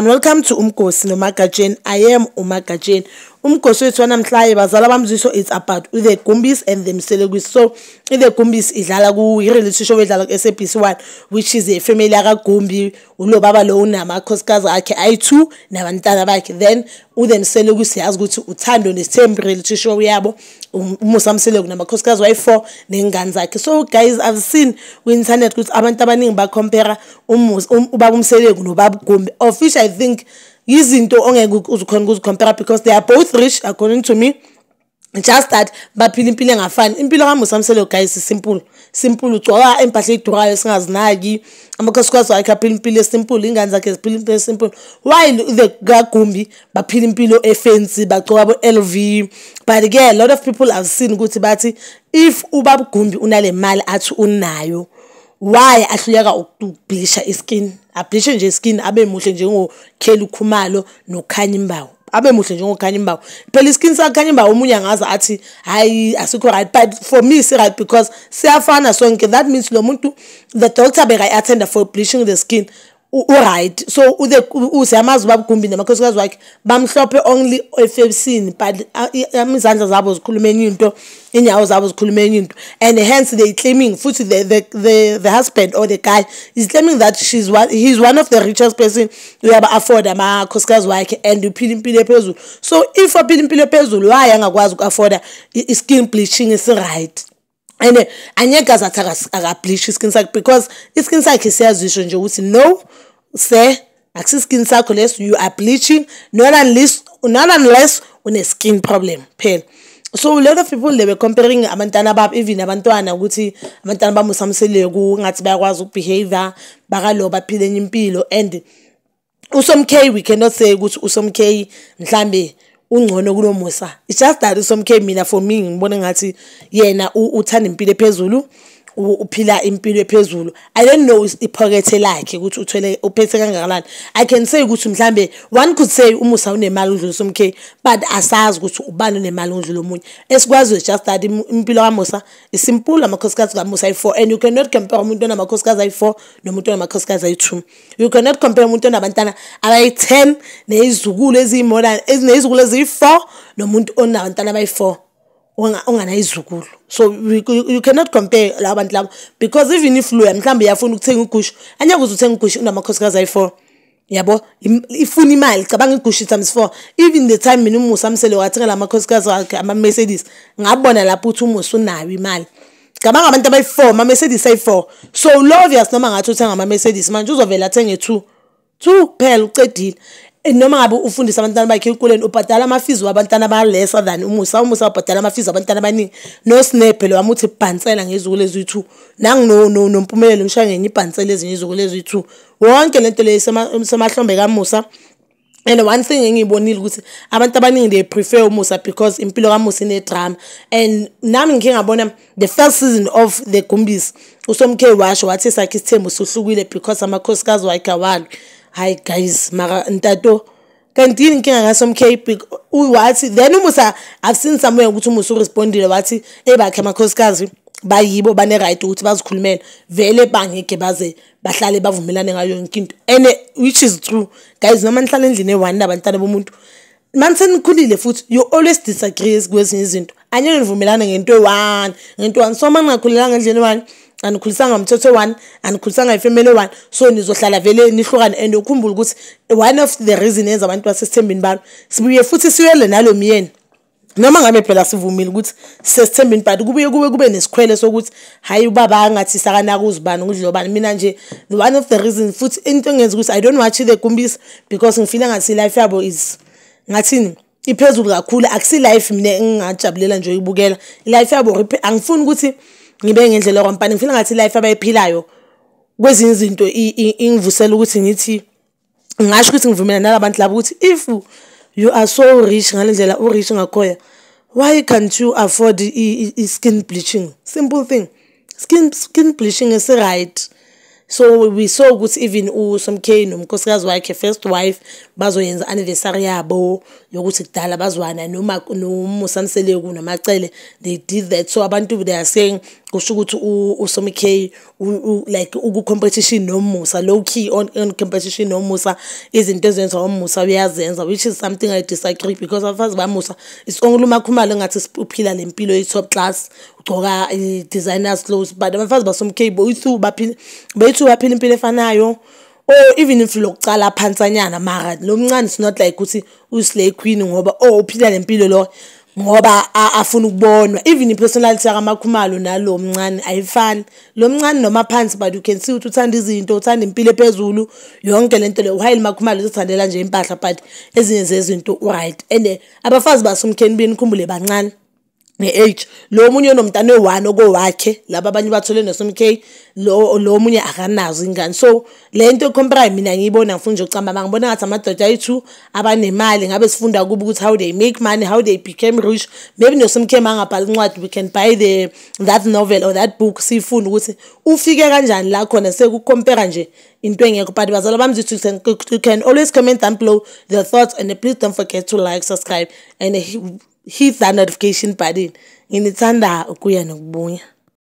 And welcome to Umkosi no Magazine. I am Umagazine. Umkosi wethu namhlanje bazala bamziso it's about the Gumbis and the Mselegu. So the Gumbis idlala ku reality show edlala ku SABC1 which is a family ka Gumbi ulo baba lo unamakhosikazi akhe ayi2 nabantwana bakhe. Then the Mselegu siyazi ukuthi Uthando Nes'Thembu reality show yabo umusa Mselegu namakhosikazi wayi4 nengane zakhe. So guys, I've seen ku internet ukuthi abantu abaningi ba compare ubaba Mselegu nobaba Gumbi, of which I think izinto ongeke uzukhona ukuzicompare because they are both rich according to me. Just that baphila impilo engafani. Impilo kaMusa Mselegu guys is simple ugcoka empahla edurayo singazinaki, amakhosikazi wakhe aphila impilo simple, ingane zakhe ziphila impilo simple, while the Gumbi baphila impilo efancy bagcoka bo LV. But again, a lot of people have seen ukuthi bathi if ubaba Gumbi unale mali athi unayo, why ahluleka ukublisha iskin, ablishe nje iskin abe muhle njengo Kheli Khumalo noKhanya Imbawu, abe muhle njengo Khanya Imbawu. Phela iskin saKhanya Imbawu umunye angaza athi hayi asikho right, but for me it's right because siyafana sonke. That means lo muntu the doctor beka attend for bleaching the skin right. So usiyamazi ubaba Gumbi namakhosikazi wakhe bamhlophe only efebsini, but izandla zabo zikhuluma enye into, inyawo zabo zikhuluma enye into, and hence they claiming futhi the husband or the guy is claiming that he's one of the richest person uyaba afford amakhosikazi wakhe and uphila impilo ephezulu. So if uphila impilo ephezulu why angakwazi uku-afforda skin bleaching is right? And anyeke akableach iskin sakhe because iskin sakhe siyazisho nje ukuthi no sir, akusi skin sakho less you are bleaching, not unless une skin problem phela. So a lot of people they were comparing abantwana babo, even abantwana ukuthi abantwana baMusa Mselegu ngathi bayakwazi ukubehave bakalo baphile enye impilo. And uSomK, we cannot say ukuthi uSomK mhlambe ungcono kulo Musa. It's just that uSomK mina for me ngibona ngathi yena uthanda impilo ephezulu, uphila impilo ephezulu. I don't know ipocket lakhe ukuthi uthwele uphethe kangakanani. I can say ukuthi mhlambe one could say uMusa unemali udlula uSomK, but asazi ukuthi ubani unemali udlula omunye. Esikwazi is just that impilo kaMusa is simple, amakhosikazi kaMusa ayi4, and you cannot compare umuntu onamakhosikazi ayi4 nomuntu onamakhosikazi ayi2. You cannot compare umuntu onabantwana abayi10 nezizukulu ezimodern ezinezizukulu eziyi4 nomuntu onabantwana abayi4 onganayizukulu. So you cannot compare labantu labo because even if Luya mhlambe yafuna ukuthenga igushu, anyeke uzuthenga igushu unamakhosikazi ayi4, yabo ifuna imali cabanga igushu times 4. Even the time mina uMusa Mselegu wathengela amakhosikazi wakhe ama Mercedes, ngabona lapho uthi uMusa unayo imali. Cabanga abantu abayi4 ama Mercedes ayi4. So obvious noma ngathi uthenga ama Mercedes manje uzovela athenge 2 phela ucedile. Noma ngabe ufundisa abantwana bakhe ekuleni ubhadala amafizi wabantwana ba lesser than uMusa ubhadala amafizi abantwana abaningi. No snap lo wamuthi bhansela ngezukulu ezi2 nangi nompumelelo ngishaya ngenye ibhansela ezinye izukulu ezi2 wonke lento le semahlombe kaMusa. And one thing engiyibonile ukuthi abantu abaningi they prefer uMusa because impilo kaMusa ine drama. And nami ngike ngabona the first season of the Gumbis uSomK washo wathi sakhe isithembu sohlukile because amakhosikazi wakhe awalo. Hi guys, mara ntato kanti inkinga ngaSomK wathi then uMusa I've seen somewhere ukuthi uMusa respondile wathi ebakhe amakhosikazi bayibo bane right ukuthi bazikhulumela vele bangeke baze bahlale bavumelane ngayo yonke into, and which is true guys. Noma nihlala endlini e1 nabantwana bomuntu manje nikhulile futhi you always disagree kwezinye izinto, anyeke nivumelane ngento e1 so manje ngakhulela endlini e1 anikhulisanga umthetho one anikhulisanga ifamily one, so nizohlala vele nihlukane. And ukhumbula ukuthi one of the reason enza abantu basesithembini balo sibuye futhi siyele nalo myeni noma ngabe phela sivumile ukuthi sesithembini, but kube nesikhwele sokuthi hayi ubaba angathi sakanaka uzibani udlobani. Mina nje one of the reasons futhi into engenza ukuthi I don't watch the Gumbis because ngifila ngathi life yabo is ngathini iphezulu kakhulu, akusi life mina engajabulela nje uyibukela life yabo. Angifuni ukuthi ngibe ngendlela kwampani, ngifila ngathi life abayiphilayo kwezinye izinto ingivusela ukuthi ngithi ngasho ukuthi ngivumela nalabantu labo ukuthi if you are so rich ngalendlela rich ngakhoya, why can't you afford skin bleaching? Simple thing, skin bleaching is right. So we saw ukuthi even uSomK nomkhosikazi wakhe first wife bazoyenza anniversary yabo yokuthi kudala bazwana noma noMusa Mselegu noMacele, they did that. So abantu they are saying kusho ukuthi uSomi K like uku-competition nomusa, low key on competition nomusa, izinto ezenziwa uMusa uyazenza, which is something I disagree, because abafazi bamusa it's only uMakhumalo engathi uphila le mpilo top class, ugcoka designers clothes, but abafazi baSomi K boyithu baphila impilo efanayo. Oh, even if lokucala phansanyana mara lo mncane is not like ukuthi uslay queen ngoba uphila lempilo lo ngoba afuna ukubonwa. Even ipersonality yakaMakhumalo nalo mncane ayifani, lo mncane noma phansi, but you can see ukuthi uthanda izinto, uthanda impilo ephezulu, yonke lento le. While Makhumalo uzithandela nje impahla, but ezinye zezinto right. And abafazi baSomi K nikhumbule bancane ne-age, lo omunye unomntana we-1 okowakhe, laba abanye bathole noSomi K, lo omunye akanazo ingane. So le nto compare mina ngiyibona ngifuna nje ukucamba, ngibona ngathi amadoda ayi-2 abanemali ngabe sifunda kuba ukuthi how they make money, how they became rich. Maybe noSomi K mangabhala incwadi, we can buy that novel or that book, sifunda ukuthi ufike kanjani la khona, sekucompare nje into engekho. But bazala bami, you can always comment down below the thoughts, and please don't forget to like, subscribe, and hit that notification button. Ngithanda ukuya nokubuya.